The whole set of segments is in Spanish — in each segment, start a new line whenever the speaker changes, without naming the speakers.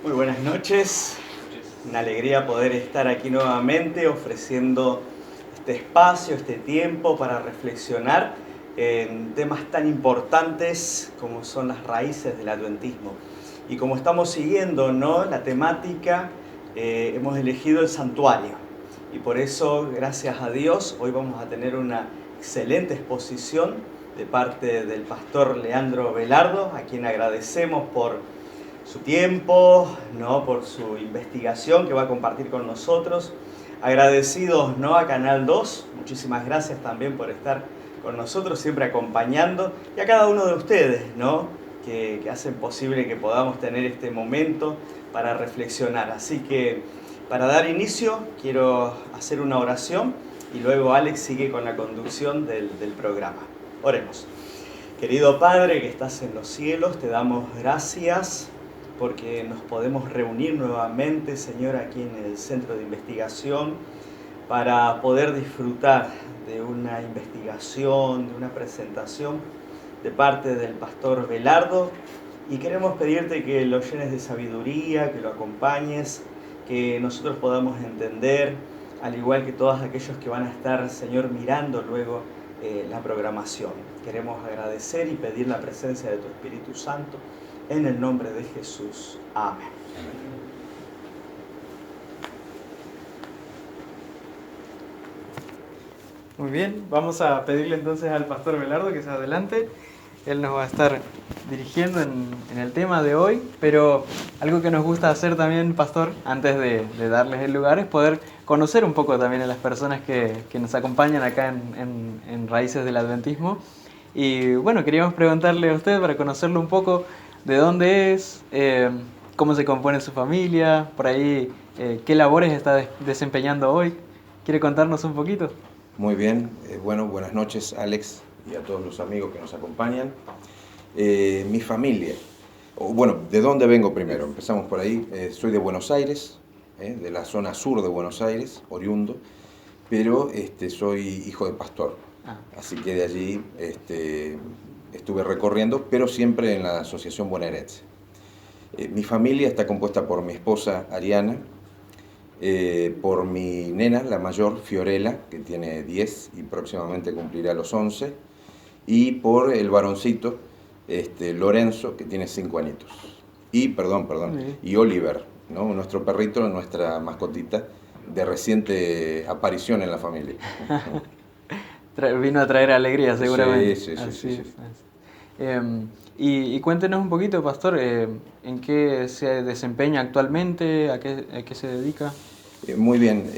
Muy buenas noches, una alegría poder estar aquí nuevamente ofreciendo este espacio, este tiempo para reflexionar en temas tan importantes como son las raíces del adventismo. Y como estamos siguiendo, ¿no?, la temática, hemos elegido el santuario. Y por eso, gracias a Dios, hoy vamos a tener una excelente exposición de parte del pastor Leandro Velardo, a quien agradecemos por su tiempo, ¿no?, por su investigación que va a compartir con nosotros. Agradecidos, ¿no?, a Canal 2, muchísimas gracias también por estar con nosotros, siempre acompañando, y a cada uno de ustedes, ¿no?, que hacen posible que podamos tener este momento para reflexionar. Así que, para dar inicio, quiero hacer una oración y luego Alex sigue con la conducción del programa. Oremos. Querido Padre que estás en los cielos, te damos gracias porque nos podemos reunir nuevamente, Señor, aquí en el Centro de Investigación para poder disfrutar de una investigación, de una presentación de parte del pastor Velardo, y queremos pedirte que lo llenes de sabiduría, que lo acompañes, que nosotros podamos entender, al igual que todos aquellos que van a estar, Señor, mirando luego la programación. Queremos agradecer y pedir la presencia de tu Espíritu Santo en el nombre de Jesús. Amén.
Muy bien, vamos a pedirle entonces al pastor Velardo que se adelante. Él nos va a estar dirigiendo en el tema de hoy, pero algo que nos gusta hacer también, pastor, antes de darles el lugar, es poder conocer un poco también a las personas que nos acompañan acá en Raíces del Adventismo. Y bueno, queríamos preguntarle a usted para conocerlo un poco de dónde es, cómo se compone su familia, por ahí qué labores está desempeñando hoy. ¿Quiere contarnos un poquito?
Muy bien, bueno, buenas noches, Alex, y a todos los amigos que nos acompañan. Mi familia, bueno, ¿de dónde vengo primero? Empezamos por ahí. Soy de Buenos Aires, de la zona sur de Buenos Aires, oriundo, pero soy hijo de pastor, así que de allí estuve recorriendo, pero siempre en la Asociación Bonaerense. Mi familia está compuesta por mi esposa Ariana, por mi nena, la mayor, Fiorella, que tiene 10 y próximamente cumplirá los 11, y por el varoncito, Lorenzo, que tiene 5 añitos. Y, y Oliver, ¿no?, nuestro perrito, nuestra mascotita, de reciente aparición en la familia.
Vino a traer alegría, seguramente.
Sí.
Y cuéntenos un poquito, pastor, ¿en qué se desempeña actualmente? ¿A qué se dedica?
Muy bien,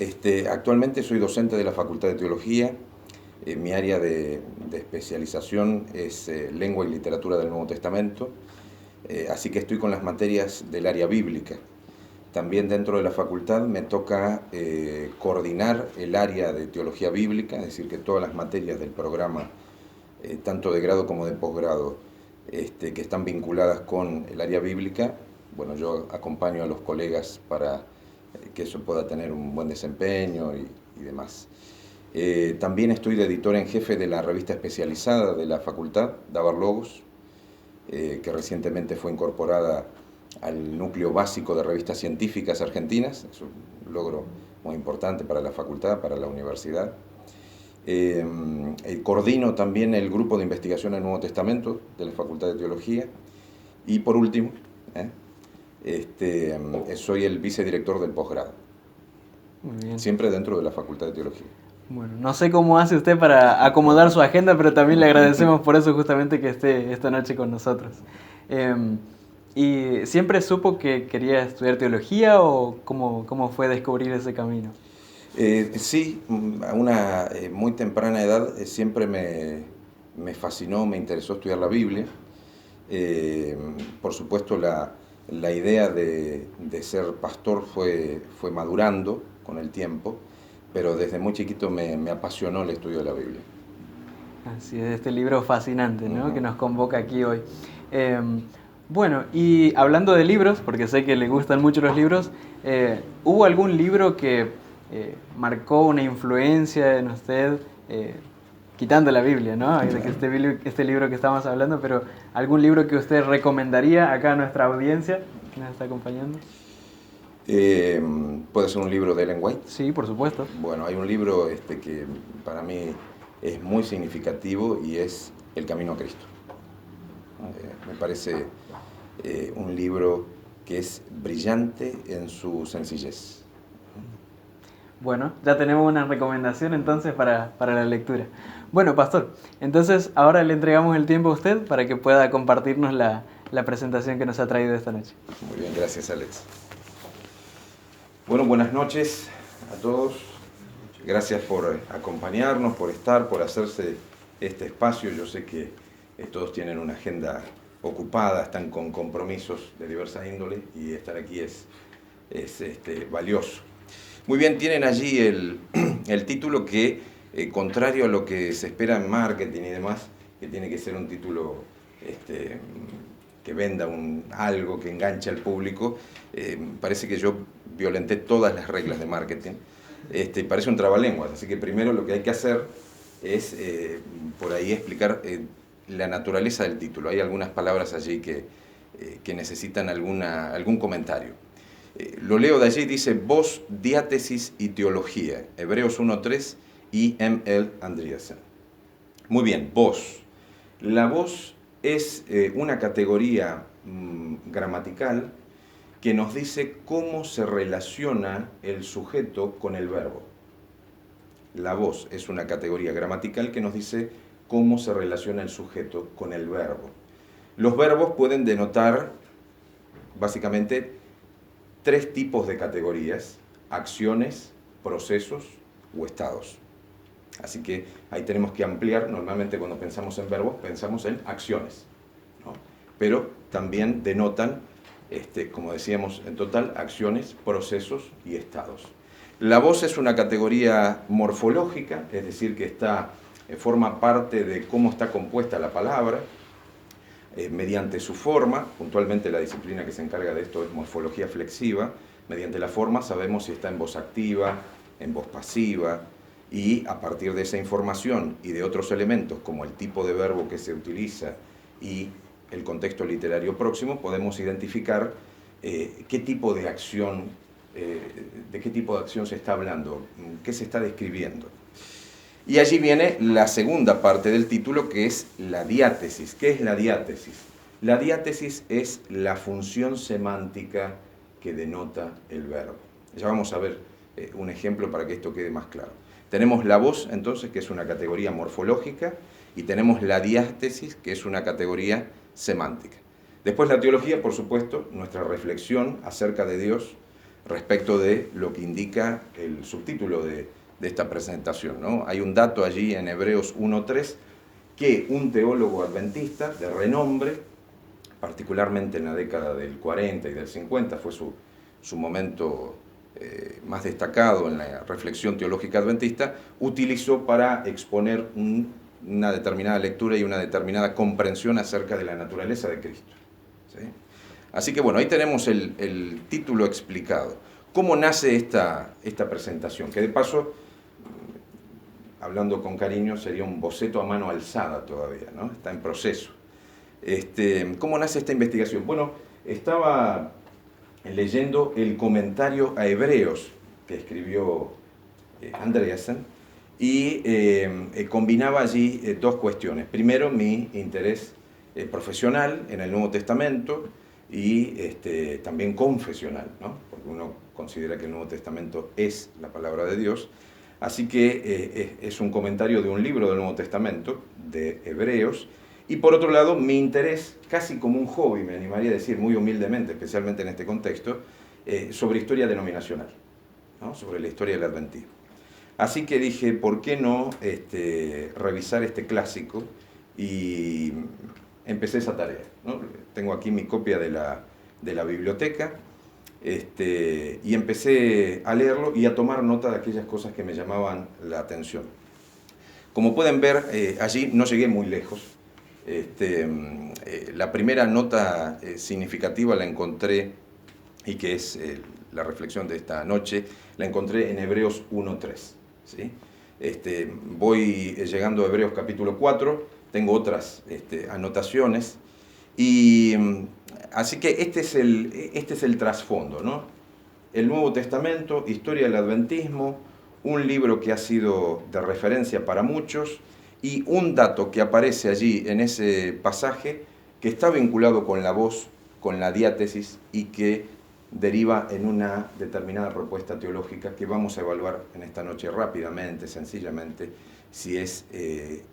actualmente soy docente de la Facultad de Teología. Mi área de especialización es Lengua y Literatura del Nuevo Testamento, así que estoy con las materias del área bíblica. También dentro de la facultad me toca coordinar el área de Teología Bíblica, es decir, que todas las materias del programa, tanto de grado como de posgrado, que están vinculadas con el área bíblica, bueno, yo acompaño a los colegas para que eso pueda tener un buen desempeño y demás. También estoy de editor en jefe de la revista especializada de la facultad, Dabar Logos, que recientemente fue incorporada al núcleo básico de revistas científicas argentinas. Es un logro muy importante para la facultad, para la universidad. Coordino también el grupo de investigación del Nuevo Testamento de la Facultad de Teología. Y por último, soy el vicedirector del posgrado, siempre dentro de la Facultad de Teología.
Bueno, no sé cómo hace usted para acomodar su agenda, pero también le agradecemos por eso justamente que esté esta noche con nosotros. ¿Y siempre supo que quería estudiar teología o cómo fue descubrir ese camino?
Sí, a una muy temprana edad siempre me fascinó, me interesó estudiar la Biblia. Por supuesto, la idea de ser pastor fue madurando con el tiempo, pero desde muy chiquito me apasionó el estudio de la Biblia.
Así es, este libro fascinante, ¿no?, que nos convoca aquí hoy. Bueno, y hablando de libros, porque sé que le gustan mucho los libros, ¿hubo algún libro que marcó una influencia en usted, quitando la Biblia, ¿no?, este libro que estamos hablando, pero algún libro que usted recomendaría acá a nuestra audiencia que nos está acompañando?
¿Puede ser un libro de Ellen White?
Sí, por supuesto.
Bueno, hay un libro que para mí es muy significativo y es El Camino a Cristo. Me parece un libro que es brillante en su sencillez.
Bueno, ya tenemos una recomendación entonces para la lectura. Bueno, pastor, entonces ahora le entregamos el tiempo a usted para que pueda compartirnos la presentación que nos ha traído esta noche.
Muy bien, gracias Alex. Bueno, buenas noches a todos. Gracias por acompañarnos, por estar, por hacerse este espacio. Yo sé que todos tienen una agenda ocupada, están con compromisos de diversa índole y estar aquí es valioso. Muy bien, tienen allí el título que, contrario a lo que se espera en marketing y demás, que tiene que ser un título que venda algo, que enganche al público, parece que yo violenté todas las reglas de marketing. Parece un trabalenguas, así que primero lo que hay que hacer es por ahí explicar la naturaleza del título. Hay algunas palabras allí que necesitan algún comentario. Lo leo de allí, dice voz, diátesis y teología, Hebreos 1.3 y M.L. Andreasen. Muy bien, voz. La voz es una categoría gramatical que nos dice cómo se relaciona el sujeto con el verbo. La voz es una categoría gramatical que nos dice cómo se relaciona el sujeto con el verbo. Los verbos pueden denotar básicamente tres tipos de categorías: acciones, procesos o estados. Así que ahí tenemos que ampliar. Normalmente cuando pensamos en verbos pensamos en acciones, ¿no? Pero también denotan, como decíamos, en total, acciones, procesos y estados. La voz es una categoría morfológica, es decir, que forma parte de cómo está compuesta la palabra, mediante su forma. Puntualmente la disciplina que se encarga de esto es morfología flexiva. Mediante la forma sabemos si está en voz activa, en voz pasiva, y a partir de esa información y de otros elementos como el tipo de verbo que se utiliza y el contexto literario próximo, podemos identificar de qué tipo de acción se está hablando, qué se está describiendo. Y allí viene la segunda parte del título, que es la diátesis. ¿Qué es la diátesis? La diátesis es la función semántica que denota el verbo. Ya vamos a ver un ejemplo para que esto quede más claro. Tenemos la voz, entonces, que es una categoría morfológica, y tenemos la diátesis, que es una categoría semántica. Después la teología, por supuesto, nuestra reflexión acerca de Dios respecto de lo que indica el subtítulo de esta presentación, ¿no? Hay un dato allí en Hebreos 1.3 que un teólogo adventista de renombre, particularmente en la década del 40 y del 50, fue su momento más destacado en la reflexión teológica adventista, utilizó para exponer una determinada lectura y una determinada comprensión acerca de la naturaleza de Cristo, ¿sí? Así que bueno, ahí tenemos el título explicado. ¿Cómo nace esta presentación? Que de paso, hablando con cariño, sería un boceto a mano alzada todavía, ¿no? Está en proceso. ¿Cómo nace esta investigación? Bueno, estaba leyendo el comentario a Hebreos que escribió Andreasen y combinaba allí dos cuestiones. Primero, mi interés profesional en el Nuevo Testamento y también confesional, ¿no? Porque uno considera que el Nuevo Testamento es la palabra de Dios. Así que es un comentario de un libro del Nuevo Testamento, de Hebreos. Y por otro lado, mi interés, casi como un hobby, me animaría a decir muy humildemente, especialmente en este contexto, sobre historia denominacional, ¿no? Sobre la historia del adventismo. Así que dije, ¿por qué no revisar este clásico? Y empecé esa tarea, ¿no? Tengo aquí mi copia de la biblioteca, y empecé a leerlo y a tomar nota de aquellas cosas que me llamaban la atención. Como pueden ver, allí no llegué muy lejos. La primera nota significativa la encontré, y que es la reflexión de esta noche, la encontré en Hebreos 1.3, ¿sí? Voy llegando a Hebreos capítulo 4, tengo otras anotaciones, y Así que este es el trasfondo, ¿no? El Nuevo Testamento, historia del adventismo, un libro que ha sido de referencia para muchos y un dato que aparece allí en ese pasaje que está vinculado con la voz, con la diátesis y que deriva en una determinada propuesta teológica que vamos a evaluar en esta noche rápidamente, sencillamente, si es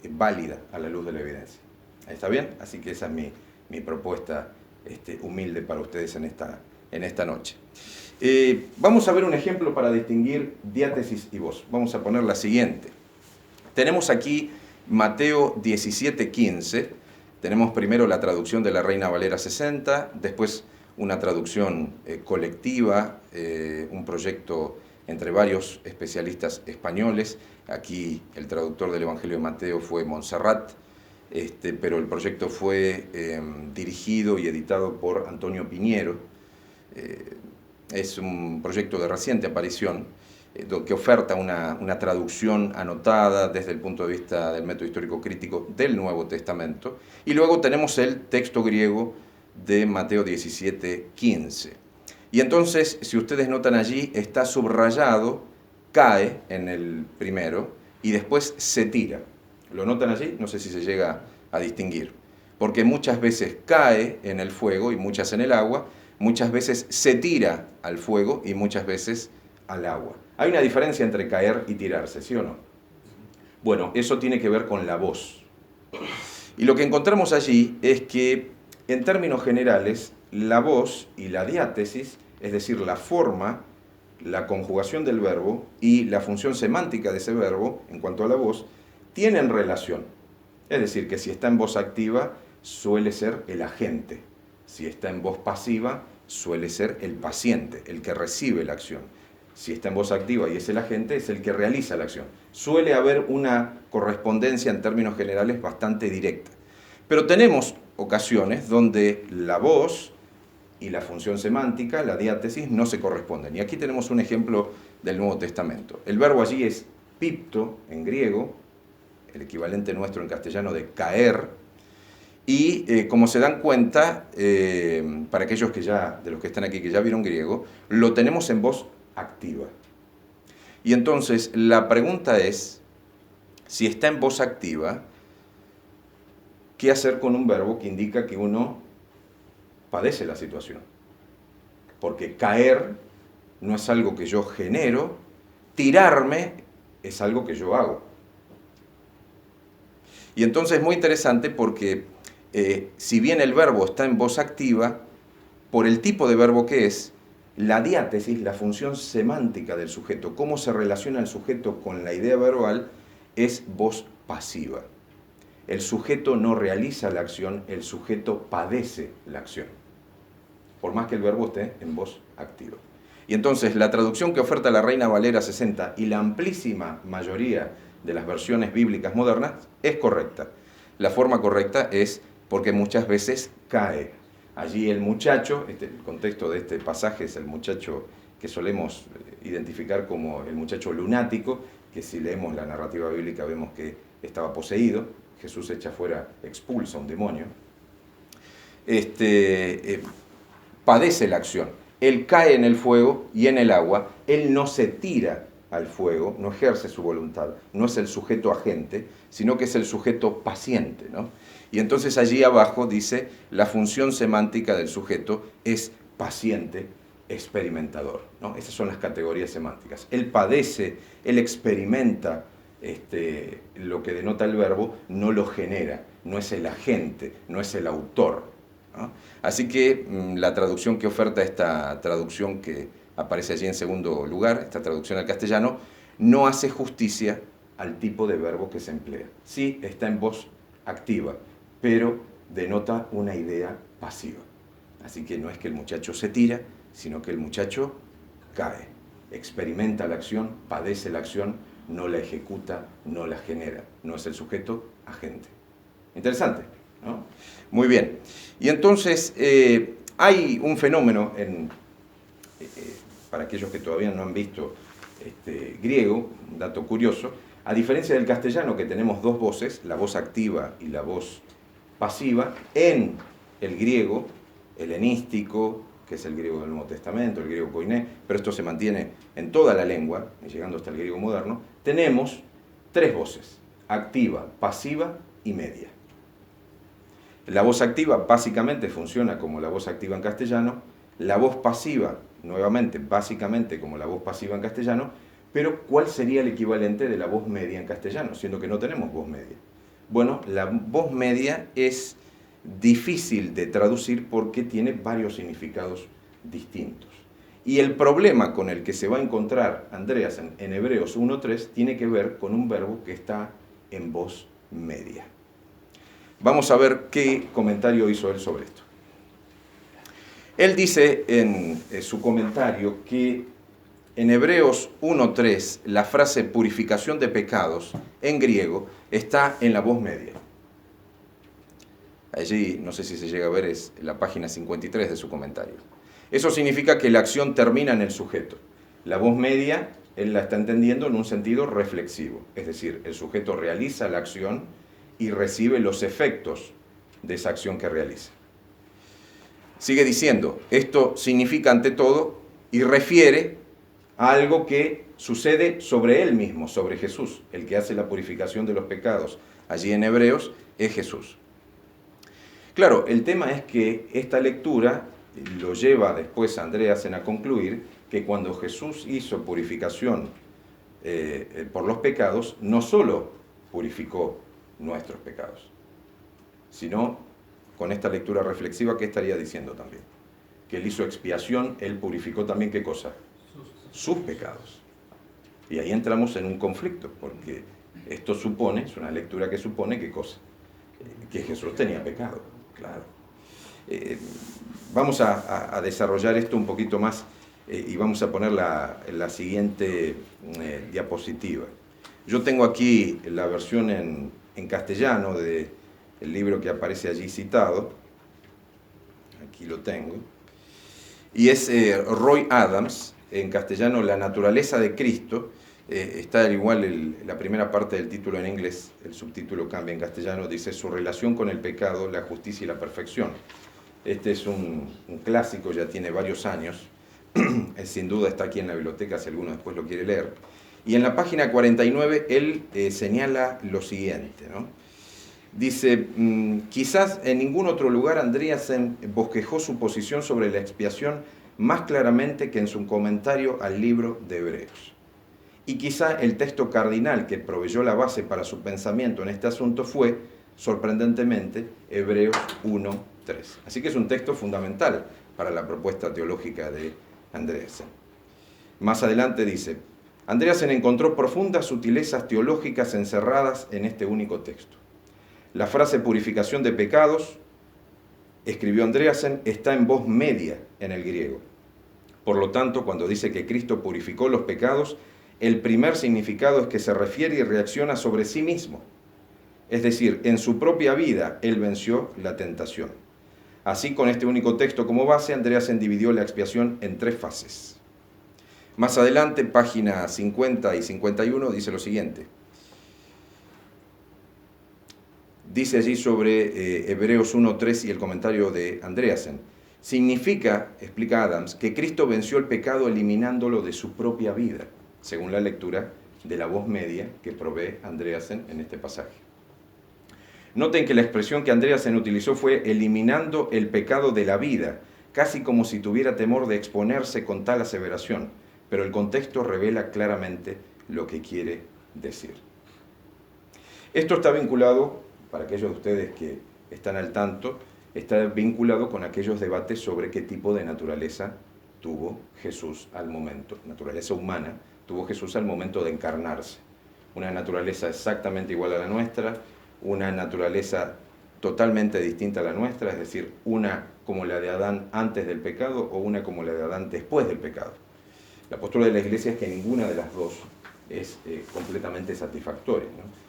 válida a la luz de la evidencia. ¿Está bien? Así que esa es mi propuesta humilde para ustedes en esta noche. Vamos a ver un ejemplo para distinguir diátesis y voz. Vamos a poner la siguiente. Tenemos aquí Mateo 17:15. Tenemos primero la traducción de la Reina Valera 60, después una traducción colectiva, un proyecto entre varios especialistas españoles. Aquí el traductor del Evangelio de Mateo fue Montserrat, pero el proyecto fue dirigido y editado por Antonio Piñero. Es un proyecto de reciente aparición que oferta una traducción anotada desde el punto de vista del método histórico crítico del Nuevo Testamento. Y luego tenemos el texto griego de Mateo 17:15. Y entonces, si ustedes notan allí, está subrayado, cae en el primero y después se tira. ¿Lo notan allí? No sé si se llega a distinguir. Porque muchas veces cae en el fuego y muchas en el agua, muchas veces se tira al fuego y muchas veces al agua. Hay una diferencia entre caer y tirarse, ¿sí o no? Bueno, eso tiene que ver con la voz. Y lo que encontramos allí es que, en términos generales, la voz y la diátesis, es decir, la forma, la conjugación del verbo y la función semántica de ese verbo, en cuanto a la voz, tienen relación. Es decir, que si está en voz activa, suele ser el agente. Si está en voz pasiva, suele ser el paciente, el que recibe la acción. Si está en voz activa y es el agente, es el que realiza la acción. Suele haber una correspondencia en términos generales bastante directa. Pero tenemos ocasiones donde la voz y la función semántica, la diátesis, no se corresponden. Y aquí tenemos un ejemplo del Nuevo Testamento. El verbo allí es pipto en griego, el equivalente nuestro en castellano de caer, y como se dan cuenta, para aquellos de los que están aquí que ya vieron griego, lo tenemos en voz activa. Y entonces la pregunta es, si está en voz activa, ¿qué hacer con un verbo que indica que uno padece la situación? Porque caer no es algo que yo genero, tirarme es algo que yo hago. Y entonces es muy interesante porque si bien el verbo está en voz activa, por el tipo de verbo que es, la diátesis, la función semántica del sujeto, cómo se relaciona el sujeto con la idea verbal, es voz pasiva. El sujeto no realiza la acción, el sujeto padece la acción, por más que el verbo esté en voz activa. Y entonces la traducción que oferta la Reina Valera 60 y la amplísima mayoría de las versiones bíblicas modernas es correcta. La forma correcta es porque muchas veces cae. Allí el muchacho, el contexto de este pasaje es el muchacho que solemos identificar como el muchacho lunático, que si leemos la narrativa bíblica vemos que estaba poseído. Jesús echa fuera, expulsa a un demonio. Padece la acción. Él cae en el fuego y en el agua. Él no se tira al fuego, no ejerce su voluntad, no es el sujeto agente, sino que es el sujeto paciente, ¿no? Y entonces allí abajo dice, la función semántica del sujeto es paciente, experimentador, ¿no? Esas son las categorías semánticas. Él padece, él experimenta lo que denota el verbo, no lo genera, no es el agente, no es el autor, ¿no? Así que la traducción que oferta esta traducción que aparece allí en segundo lugar, esta traducción al castellano, no hace justicia al tipo de verbo que se emplea. Sí, está en voz activa, pero denota una idea pasiva. Así que no es que el muchacho se tira, sino que el muchacho cae, experimenta la acción, padece la acción, no la ejecuta, no la genera. No es el sujeto agente. Interesante, ¿no? Muy bien. Y entonces hay un fenómeno para aquellos que todavía no han visto griego, un dato curioso, a diferencia del castellano que tenemos dos voces, la voz activa y la voz pasiva, en el griego helenístico, que es el griego del Nuevo Testamento, el griego koiné, pero esto se mantiene en toda la lengua, y llegando hasta el griego moderno, tenemos tres voces: activa, pasiva y media. La voz activa básicamente funciona como la voz activa en castellano, la voz pasiva, nuevamente, básicamente como la voz pasiva en castellano, pero ¿cuál sería el equivalente de la voz media en castellano, siendo que no tenemos voz media? Bueno, la voz media es difícil de traducir porque tiene varios significados distintos. Y el problema con el que se va a encontrar Andreas en Hebreos 1.3 tiene que ver con un verbo que está en voz media. Vamos a ver qué comentario hizo él sobre esto. Él dice en su comentario que en Hebreos 1.3 la frase purificación de pecados en griego está en la voz media. Allí, no sé si se llega a ver, es la página 53 de su comentario. Eso significa que la acción termina en el sujeto. La voz media, él la está entendiendo en un sentido reflexivo, es decir, el sujeto realiza la acción y recibe los efectos de esa acción que realiza. Sigue diciendo, esto significa ante todo y refiere a algo que sucede sobre él mismo, sobre Jesús. El que hace la purificación de los pecados allí en Hebreos es Jesús. Claro, el tema es que esta lectura lo lleva después a Andreasen a concluir que cuando Jesús hizo purificación por los pecados, no solo purificó nuestros pecados, sino con esta lectura reflexiva, ¿qué estaría diciendo también? Que él hizo expiación, él purificó también, ¿qué cosa? Sus pecados. Y ahí entramos en un conflicto, porque esto supone, es una lectura que supone, ¿qué cosa? Que Jesús tenía pecado, claro. Vamos a desarrollar esto un poquito más y vamos a poner la siguiente diapositiva. Yo tengo aquí la versión en castellano del libro que aparece allí citado. Aquí lo tengo. Y es Roy Adams, en castellano, La naturaleza de Cristo. Está al igual la primera parte del título en inglés, el subtítulo cambia en castellano, dice su relación con el pecado, la justicia y la perfección. Este es un clásico, ya tiene varios años, sin duda está aquí en la biblioteca si alguno después lo quiere leer. Y en la página 49 él señala lo siguiente, ¿no? Dice, quizás en ningún otro lugar Andreasen bosquejó su posición sobre la expiación más claramente que en su comentario al libro de Hebreos. Y quizá el texto cardinal que proveyó la base para su pensamiento en este asunto fue, sorprendentemente, Hebreos 1.3. Así que es un texto fundamental para la propuesta teológica de Andreasen. Más adelante dice, Andreasen encontró profundas sutilezas teológicas encerradas en este único texto. La frase purificación de pecados, escribió Andreasen, está en voz media en el griego. Por lo tanto, cuando dice que Cristo purificó los pecados, el primer significado es que se refiere y reacciona sobre sí mismo. Es decir, en su propia vida, él venció la tentación. Así, con este único texto como base, Andreasen dividió la expiación en tres fases. Más adelante, páginas 50 y 51, dice lo siguiente. Dice allí sobre Hebreos 1.3 y el comentario de Andreasen. Significa, explica Adams, que Cristo venció el pecado eliminándolo de su propia vida, según la lectura de la voz media que provee Andreasen en este pasaje. Noten que la expresión que Andreasen utilizó fue eliminando el pecado de la vida, casi como si tuviera temor de exponerse con tal aseveración, pero el contexto revela claramente lo que quiere decir. Esto está vinculado, para aquellos de ustedes que están al tanto, está vinculado con aquellos debates sobre qué tipo de naturaleza tuvo Jesús al momento, naturaleza humana, tuvo Jesús al momento de encarnarse. Una naturaleza exactamente igual a la nuestra, una naturaleza totalmente distinta a la nuestra, es decir, una como la de Adán antes del pecado o una como la de Adán después del pecado. La postura de la Iglesia es que ninguna de las dos es completamente satisfactoria, ¿no?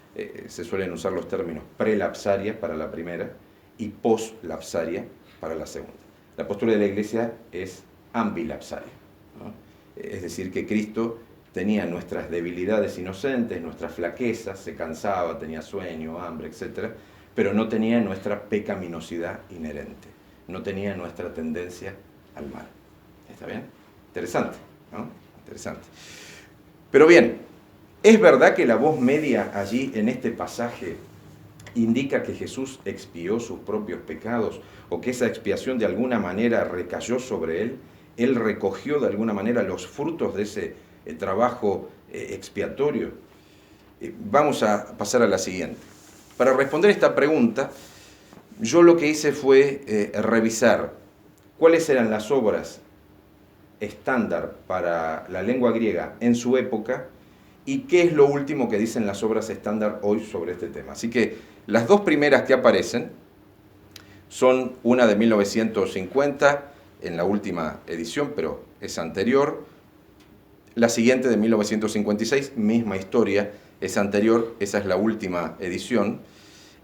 Se suelen usar los términos prelapsaria para la primera y poslapsaria para la segunda. La postura de la Iglesia es ambilapsaria, ¿no? Es decir, que Cristo tenía nuestras debilidades inocentes, nuestras flaquezas, se cansaba, tenía sueño, hambre, etc., pero no tenía nuestra pecaminosidad inherente. no tenía nuestra tendencia al mal. ¿Está bien? Interesante, ¿no? Interesante. Pero bien, ¿es verdad que la voz media allí en este pasaje indica que Jesús expió sus propios pecados o que esa expiación de alguna manera recayó sobre él? Él recogió de alguna manera los frutos de ese trabajo expiatorio. Vamos a pasar a la siguiente. Para responder esta pregunta, yo lo que hice fue revisar cuáles eran las obras estándar para la lengua griega en su época y qué es lo último que dicen las obras estándar hoy sobre este tema. Así que las dos primeras que aparecen son una de 1950, en la última edición, pero es anterior. La siguiente de 1956, misma historia, es anterior, esa es la última edición.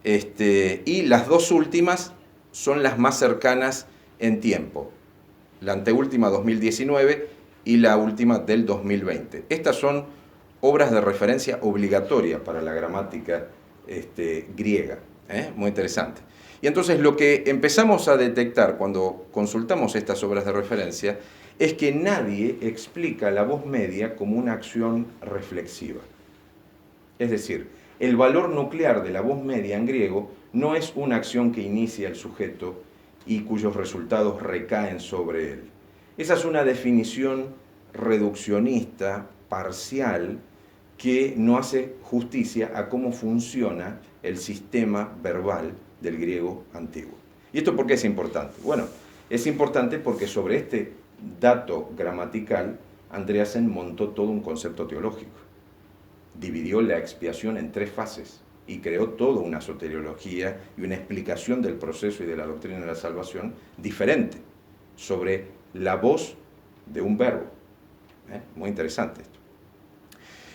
Y las dos últimas son las más cercanas en tiempo. La anteúltima 2019 y la última del 2020. Estas son obras de referencia obligatoria para la gramática griega. Muy interesante. Y entonces lo que empezamos a detectar cuando consultamos estas obras de referencia es que nadie explica la voz media como una acción reflexiva. Es decir, el valor nuclear de la voz media en griego no es una acción que inicia el sujeto y cuyos resultados recaen sobre él. Esa es una definición reduccionista, parcial, que no hace justicia a cómo funciona el sistema verbal del griego antiguo. ¿Y esto por qué es importante? Bueno, es importante porque sobre este dato gramatical Andreasen montó todo un concepto teológico. Dividió la expiación en 3 fases y creó toda una soteriología y una explicación del proceso y de la doctrina de la salvación diferente sobre la voz de un verbo. Muy interesante esto.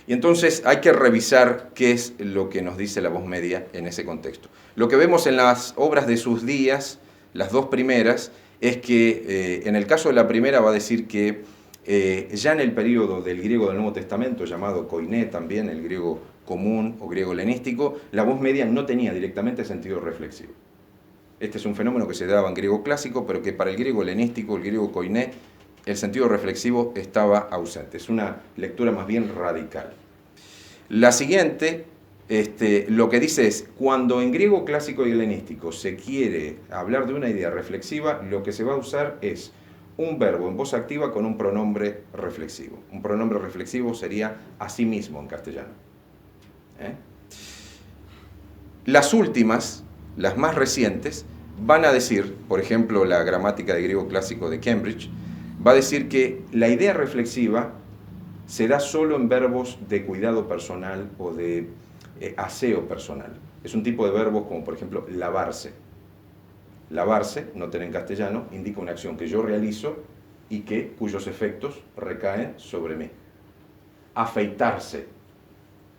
Y entonces hay que revisar qué es lo que nos dice la voz media en ese contexto. Lo que vemos en las obras de sus días, las dos primeras, es que en el caso de la primera va a decir que ya en el periodo del griego del Nuevo Testamento, llamado koiné también, el griego común o griego helenístico, la voz media no tenía directamente sentido reflexivo. Este es un fenómeno que se daba en griego clásico, pero que para el griego helenístico, el griego koiné, el sentido reflexivo estaba ausente. Es una lectura más bien radical. La siguiente, lo que dice es, cuando en griego clásico y helenístico se quiere hablar de una idea reflexiva, lo que se va a usar es un verbo en voz activa con un pronombre reflexivo. Un pronombre reflexivo sería a sí mismo en castellano. Las últimas, las más recientes, van a decir, por ejemplo, la gramática de griego clásico de Cambridge, va a decir que la idea reflexiva se da solo en verbos de cuidado personal o de aseo personal. Es un tipo de verbos como, por ejemplo, lavarse. Lavarse, noten en castellano, indica una acción que yo realizo y cuyos efectos recaen sobre mí. Afeitarse,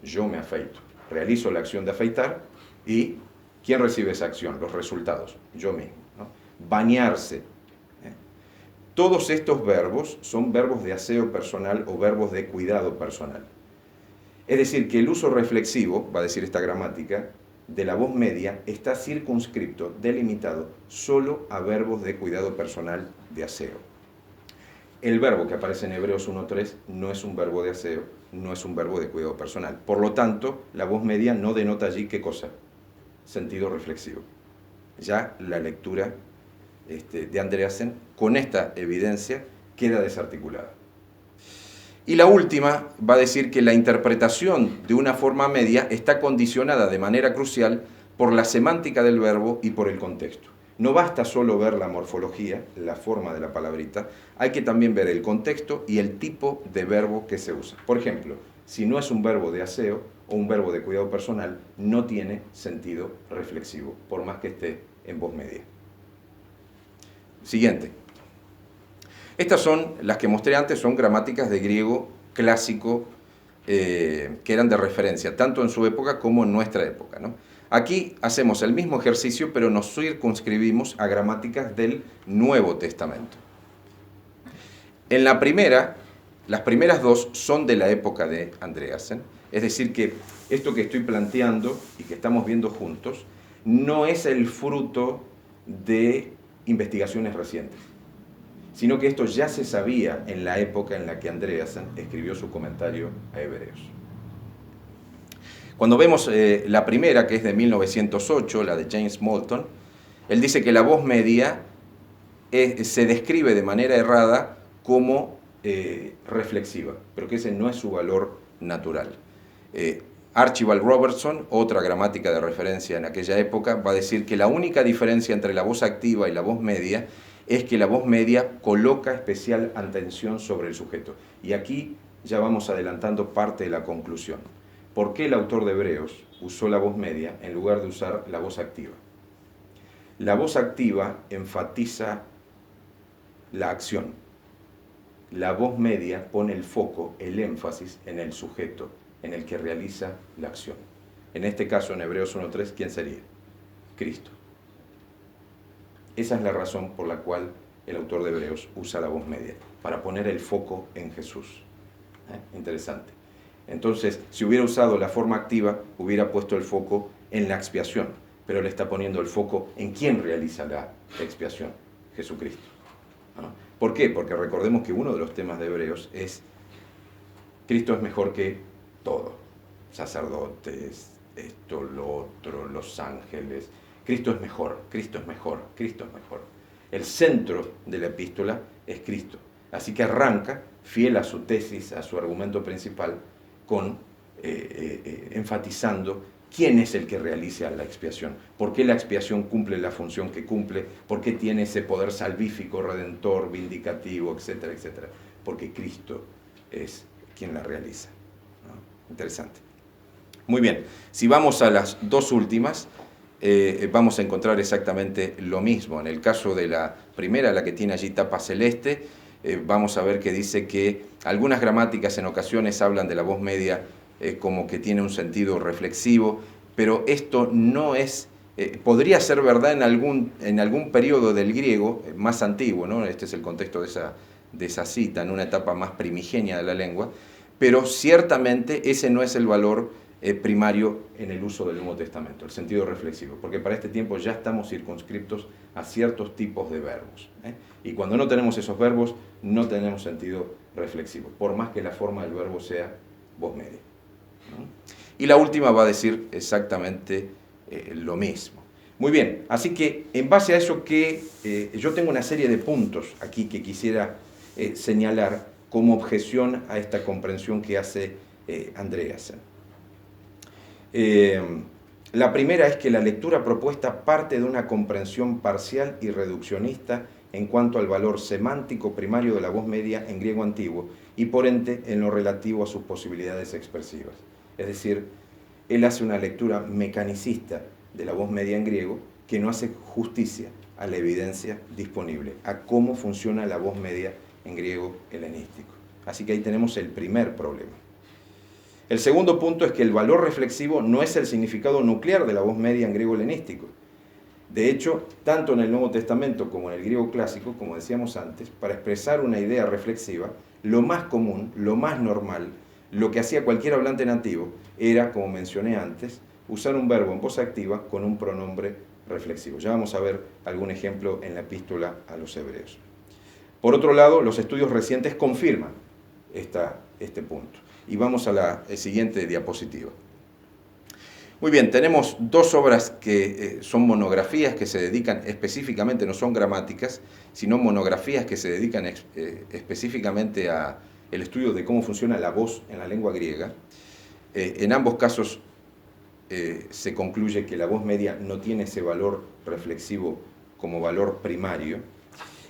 yo me afeito. Realizo la acción de afeitar y ¿quién recibe esa acción? Los resultados, yo mismo, ¿no? Bañarse. Todos estos verbos son verbos de aseo personal o verbos de cuidado personal. Es decir, que el uso reflexivo, va a decir esta gramática, de la voz media está circunscripto, delimitado, solo a verbos de cuidado personal de aseo. El verbo que aparece en Hebreos 1.3 no es un verbo de aseo, no es un verbo de cuidado personal. Por lo tanto, la voz media no denota allí ¿qué cosa? Sentido reflexivo. Ya la lectura de Andreasen, con esta evidencia, queda desarticulada. Y la última va a decir que la interpretación de una forma media está condicionada de manera crucial por la semántica del verbo y por el contexto. No basta solo ver la morfología, la forma de la palabrita, hay que también ver el contexto y el tipo de verbo que se usa. Por ejemplo, si no es un verbo de aseo o un verbo de cuidado personal, no tiene sentido reflexivo, por más que esté en voz media. Siguiente. Estas son, las que mostré antes, son gramáticas de griego clásico que eran de referencia, tanto en su época como en nuestra época, ¿no? Aquí hacemos el mismo ejercicio, pero nos circunscribimos a gramáticas del Nuevo Testamento. En la primera, las primeras dos son de la época de Andreasen, es decir que esto que estoy planteando y que estamos viendo juntos no es el fruto de investigaciones recientes, sino que esto ya se sabía en la época en la que Andreasen escribió su comentario a Hebreos. Cuando vemos la primera, que es de 1908, la de James Moulton, él dice que la voz media se describe de manera errada como reflexiva, pero que ese no es su valor natural. Archibald Robertson, otra gramática de referencia en aquella época, va a decir que la única diferencia entre la voz activa y la voz media es que la voz media coloca especial atención sobre el sujeto. Y aquí ya vamos adelantando parte de la conclusión. ¿Por qué el autor de Hebreos usó la voz media en lugar de usar la voz activa? La voz activa enfatiza la acción. La voz media pone el foco, el énfasis en el sujeto, en el que realiza la acción. En este caso, en Hebreos 1.3, ¿quién sería? Cristo. Esa es la razón por la cual el autor de Hebreos usa la voz media, para poner el foco en Jesús. Interesante. Entonces, si hubiera usado la forma activa, hubiera puesto el foco en la expiación, pero le está poniendo el foco en quién realiza la expiación, Jesucristo. ¿No? ¿Por qué? Porque recordemos que uno de los temas de Hebreos es Cristo es mejor que todo. Sacerdotes, esto, lo otro, los ángeles. Cristo es mejor, Cristo es mejor, Cristo es mejor. El centro de la epístola es Cristo. Así que arranca, fiel a su tesis, a su argumento principal, con enfatizando quién es el que realiza la expiación, por qué la expiación cumple la función que cumple, por qué tiene ese poder salvífico, redentor, vindicativo, etcétera, etcétera. Porque Cristo es quien la realiza. ¿No? Interesante. Muy bien, si vamos a las dos últimas, vamos a encontrar exactamente lo mismo. En el caso de la primera, la que tiene allí tapa celeste, vamos a ver que dice que algunas gramáticas en ocasiones hablan de la voz media como que tiene un sentido reflexivo, pero esto no es, podría ser verdad en algún periodo del griego más antiguo, ¿no? Este es el contexto de esa cita, en una etapa más primigenia de la lengua, pero ciertamente ese no es el valor primario en el uso del Nuevo Testamento, el sentido reflexivo, porque para este tiempo ya estamos circunscriptos a ciertos tipos de verbos, y cuando no tenemos esos verbos no tenemos sentido reflexivo, por más que la forma del verbo sea voz media. Y la última va a decir exactamente lo mismo. Muy bien, así que en base a eso yo tengo una serie de puntos aquí que quisiera señalar como objeción a esta comprensión que hace Andreasen. La primera es que la lectura propuesta parte de una comprensión parcial y reduccionista en cuanto al valor semántico primario de la voz media en griego antiguo y por ende en lo relativo a sus posibilidades expresivas. Es decir, él hace una lectura mecanicista de la voz media en griego que no hace justicia a la evidencia disponible, a cómo funciona la voz media en griego helenístico. Así que ahí tenemos el primer problema. El segundo punto es que el valor reflexivo no es el significado nuclear de la voz media en griego helenístico. De hecho, tanto en el Nuevo Testamento como en el griego clásico, como decíamos antes, para expresar una idea reflexiva, lo más común, lo más normal, lo que hacía cualquier hablante nativo era, como mencioné antes, usar un verbo en voz activa con un pronombre reflexivo. Ya vamos a ver algún ejemplo en la epístola a los Hebreos. Por otro lado, los estudios recientes confirman este punto. Y vamos a la siguiente diapositiva. Muy bien, tenemos dos obras que son monografías que se dedican específicamente, no son gramáticas, sino monografías que se dedican específicamente al estudio de cómo funciona la voz en la lengua griega. En ambos casos se concluye que la voz media no tiene ese valor reflexivo como valor primario.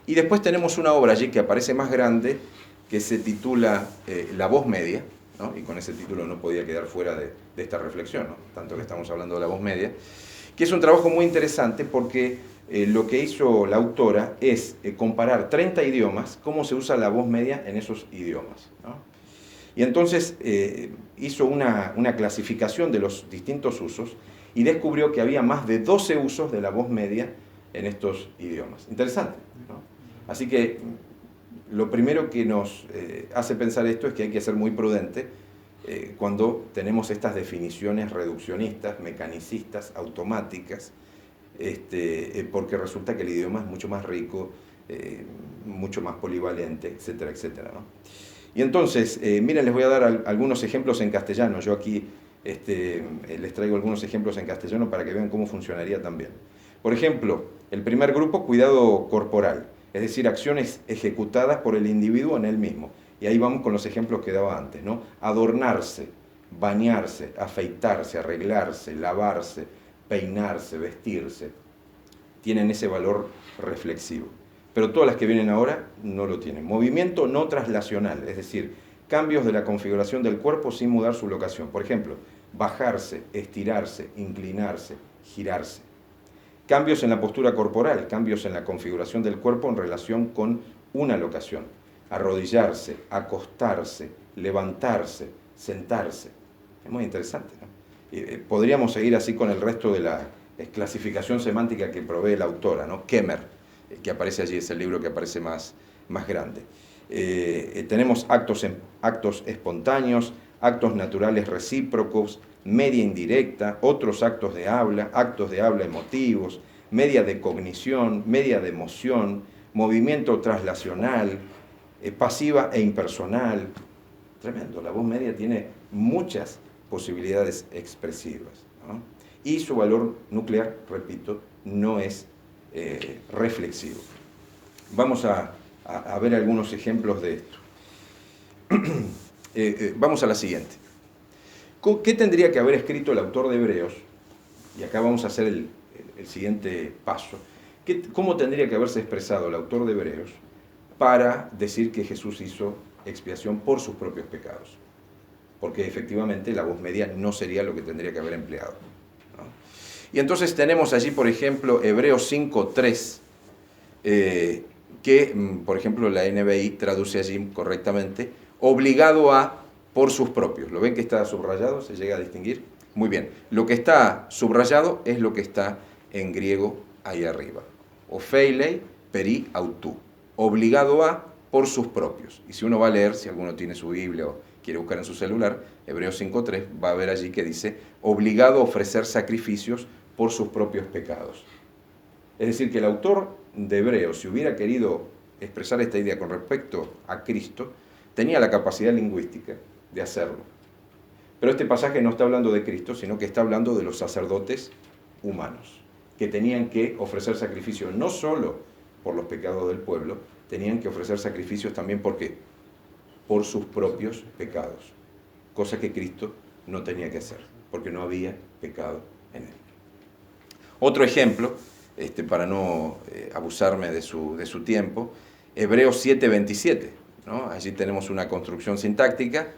Y después tenemos una obra allí que aparece más grande, que se titula La voz media, ¿no? Y con ese título no podía quedar fuera de esta reflexión, ¿no? Tanto que estamos hablando de la voz media, que es un trabajo muy interesante porque lo que hizo la autora es comparar 30 idiomas, cómo se usa la voz media en esos idiomas, ¿no? Y entonces hizo una clasificación de los distintos usos y descubrió que había más de 12 usos de la voz media en estos idiomas. Interesante, ¿no? Así que lo primero que nos hace pensar esto es que hay que ser muy prudente cuando tenemos estas definiciones reduccionistas, mecanicistas, automáticas, porque resulta que el idioma es mucho más rico, mucho más polivalente, etcétera, etcétera, ¿no? Y entonces, miren, les voy a dar algunos ejemplos en castellano. Yo aquí les traigo algunos ejemplos en castellano para que vean cómo funcionaría también. Por ejemplo, el primer grupo, cuidado corporal, es decir, acciones ejecutadas por el individuo en él mismo. Y ahí vamos con los ejemplos que daba antes, ¿no? Adornarse, bañarse, afeitarse, arreglarse, lavarse, peinarse, vestirse. Tienen ese valor reflexivo. Pero todas las que vienen ahora no lo tienen. Movimiento no traslacional, es decir, cambios de la configuración del cuerpo sin mudar su locación. Por ejemplo, bajarse, estirarse, inclinarse, girarse. Cambios en la postura corporal, cambios en la configuración del cuerpo en relación con una locación. Arrodillarse, acostarse, levantarse, sentarse. Es muy interesante, ¿no? Podríamos seguir así con el resto de la clasificación semántica que provee la autora, ¿no? Kemmer, que aparece allí, es el libro que aparece más grande. Tenemos actos espontáneos, actos naturales recíprocos, media indirecta, otros actos de habla emotivos, media de cognición, media de emoción, movimiento traslacional, pasiva e impersonal. Tremendo, la voz media tiene muchas posibilidades expresivas, ¿no? Y su valor nuclear, repito, no es reflexivo. Vamos a ver algunos ejemplos de esto. Vamos a la siguiente. ¿Qué tendría que haber escrito el autor de Hebreos? Y acá vamos a hacer el siguiente paso. ¿Cómo tendría que haberse expresado el autor de Hebreos para decir que Jesús hizo expiación por sus propios pecados? Porque efectivamente la voz media no sería lo que tendría que haber empleado, ¿no? Y entonces tenemos allí, por ejemplo, Hebreos 5:3, que, por ejemplo, la NBI traduce allí correctamente, obligado a por sus propios. ¿Lo ven que está subrayado? ¿Se llega a distinguir? Muy bien. Lo que está subrayado es lo que está en griego ahí arriba. Opheilei peri autou. Obligado a por sus propios. Y si uno va a leer, si alguno tiene su Biblia o quiere buscar en su celular, Hebreos 5:3, va a ver allí que dice, obligado a ofrecer sacrificios por sus propios pecados. Es decir, que el autor de Hebreos, si hubiera querido expresar esta idea con respecto a Cristo, tenía la capacidad lingüística de hacerlo. Pero este pasaje no está hablando de Cristo, sino que está hablando de los sacerdotes humanos, que tenían que ofrecer sacrificios no solo por los pecados del pueblo, tenían que ofrecer sacrificios también ¿por qué? Por sus propios pecados, cosa que Cristo no tenía que hacer, porque no había pecado en él. Otro ejemplo, para no abusarme de su tiempo, Hebreos 7:27, ¿no? Allí tenemos una construcción sintáctica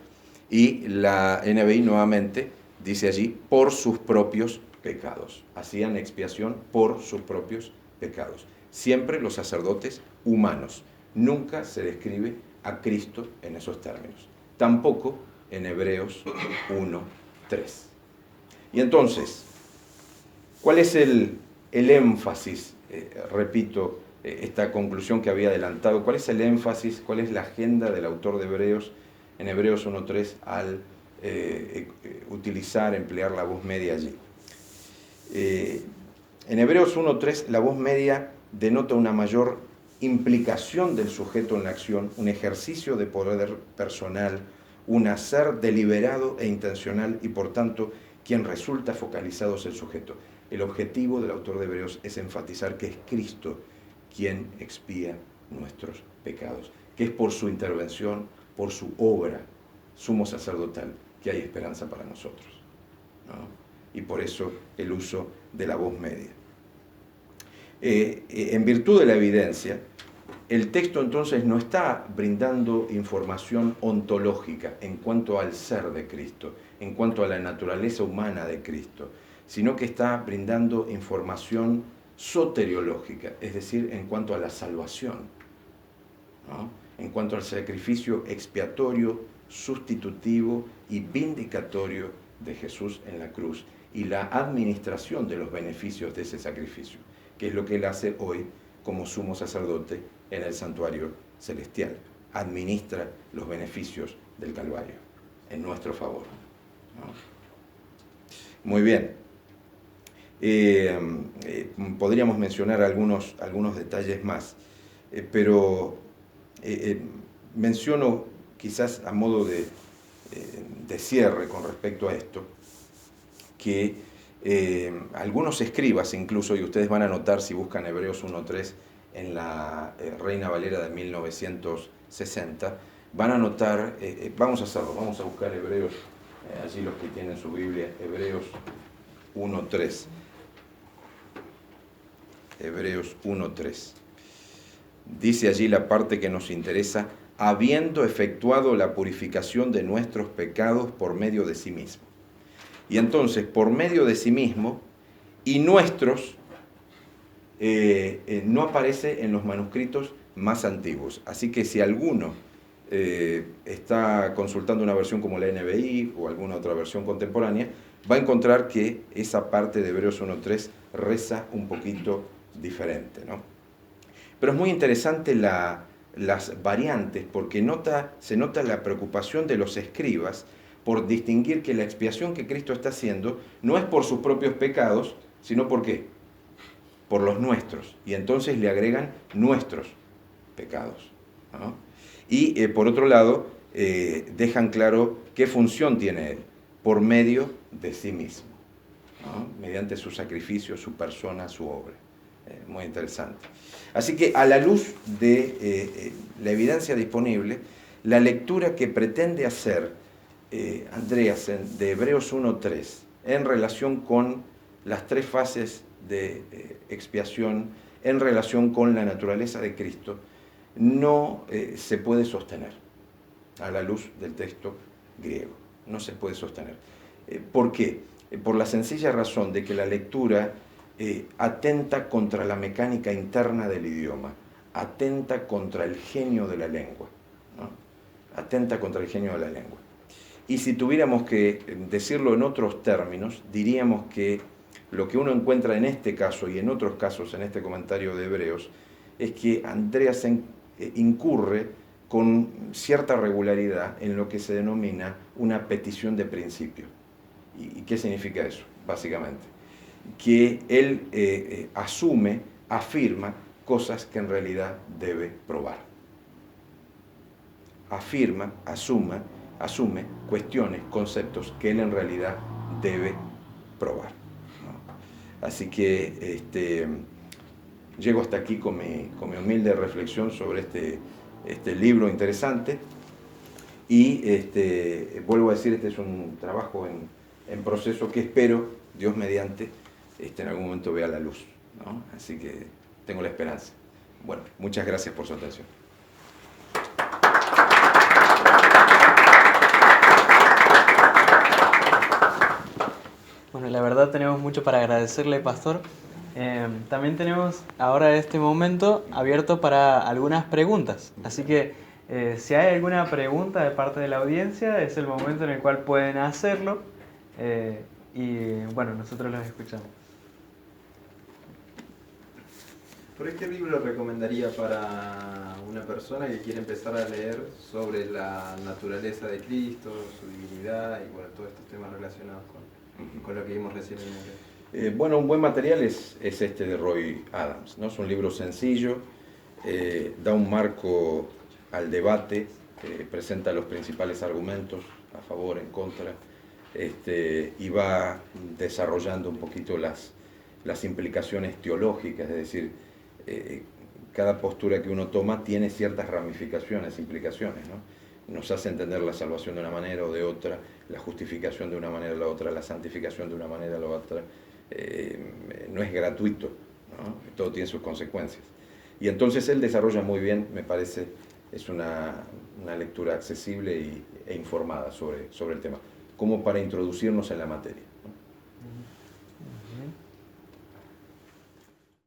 y la NBI nuevamente dice allí, por sus propios pecados. Hacían expiación por sus propios pecados. Siempre los sacerdotes humanos. Nunca se describe a Cristo en esos términos. Tampoco en Hebreos 1:3. Y entonces, ¿cuál es el énfasis? Repito, esta conclusión que había adelantado. ¿Cuál es el énfasis? ¿Cuál es la agenda del autor de Hebreos en Hebreos 1:3 al emplear la voz media allí? En Hebreos 1:3 la voz media denota una mayor implicación del sujeto en la acción, un ejercicio de poder personal, un hacer deliberado e intencional y por tanto quien resulta focalizado es el sujeto. El objetivo del autor de Hebreos es enfatizar que es Cristo quien expía nuestros pecados, que es por su intervención, por su obra sumo sacerdotal, que hay esperanza para nosotros, ¿no? Y por eso el uso de la voz media. En virtud de la evidencia, el texto entonces no está brindando información ontológica en cuanto al ser de Cristo, en cuanto a la naturaleza humana de Cristo, sino que está brindando información soteriológica, es decir, en cuanto a la salvación, ¿no? En cuanto al sacrificio expiatorio, sustitutivo y vindicatorio de Jesús en la cruz y la administración de los beneficios de ese sacrificio, que es lo que él hace hoy como sumo sacerdote en el santuario celestial. Administra los beneficios del Calvario en nuestro favor, ¿no? Muy bien. Podríamos mencionar algunos detalles más, pero menciono quizás a modo de cierre con respecto a esto, que algunos escribas incluso, y ustedes van a notar si buscan Hebreos 1.3 en la Reina Valera de 1960, van a notar, vamos a hacerlo, vamos a buscar Hebreos, allí los que tienen su Biblia, Hebreos 1.3. Hebreos 1.3. Dice allí la parte que nos interesa: habiendo efectuado la purificación de nuestros pecados por medio de sí mismo. Y entonces, por medio de sí mismo, y nuestros, no aparece en los manuscritos más antiguos. Así que si alguno está consultando una versión como la NBI o alguna otra versión contemporánea, va a encontrar que esa parte de Hebreos 1.3 reza un poquito diferente, ¿no? Pero es muy interesante las variantes, porque se nota la preocupación de los escribas por distinguir que la expiación que Cristo está haciendo no es por sus propios pecados, sino ¿por qué? Por los nuestros. Y entonces le agregan nuestros pecados, ¿no? Y por otro lado, dejan claro qué función tiene Él, por medio de sí mismo, ¿no? Mediante su sacrificio, su persona, su obra. Muy interesante. Así que a la luz de la evidencia disponible, la lectura que pretende hacer Andreasen de Hebreos 1.3 en relación con las tres fases de expiación, en relación con la naturaleza de Cristo, no se puede sostener a la luz del texto griego. No se puede sostener. ¿Por qué? Por la sencilla razón de que la lectura atenta contra la mecánica interna del idioma, atenta contra el genio de la lengua, ¿no? Atenta contra el genio de la lengua. Y si tuviéramos que decirlo en otros términos, diríamos que lo que uno encuentra en este caso y en otros casos en este comentario de Hebreos es que Andreasen incurre con cierta regularidad en lo que se denomina una petición de principio. ¿Y qué significa eso, básicamente? Que él asume, afirma cosas que en realidad debe probar. Afirma, asume cuestiones, conceptos que él en realidad debe probar, ¿no? Así que llego hasta aquí con mi humilde reflexión sobre este libro interesante y vuelvo a decir, este es un trabajo en proceso que espero, Dios mediante, en algún momento vea la luz, ¿no? Así que tengo la esperanza. Bueno, muchas gracias por su atención.
Bueno, la verdad tenemos mucho para agradecerle, Pastor. También tenemos ahora este momento abierto para algunas preguntas. Así que si hay alguna pregunta de parte de la audiencia, es el momento en el cual pueden hacerlo. Y bueno, nosotros los escuchamos.
¿Por qué libro recomendaría para una persona que quiere empezar a leer sobre la naturaleza de Cristo, su divinidad y bueno, todos estos temas relacionados con lo que vimos recién en el momento?
Bueno, un buen material es este de Roy Adams, ¿no? Es un libro sencillo, da un marco al debate, presenta los principales argumentos a favor, en contra, y va desarrollando un poquito las implicaciones teológicas, es decir, cada postura que uno toma tiene ciertas ramificaciones, implicaciones, ¿no? Nos hace entender la salvación de una manera o de otra, la justificación de una manera o de la otra, la santificación de una manera o de la otra. No es gratuito, ¿no? Todo tiene sus consecuencias. Y entonces él desarrolla muy bien, me parece, es una lectura accesible e informada sobre el tema, como para introducirnos en la materia, ¿no?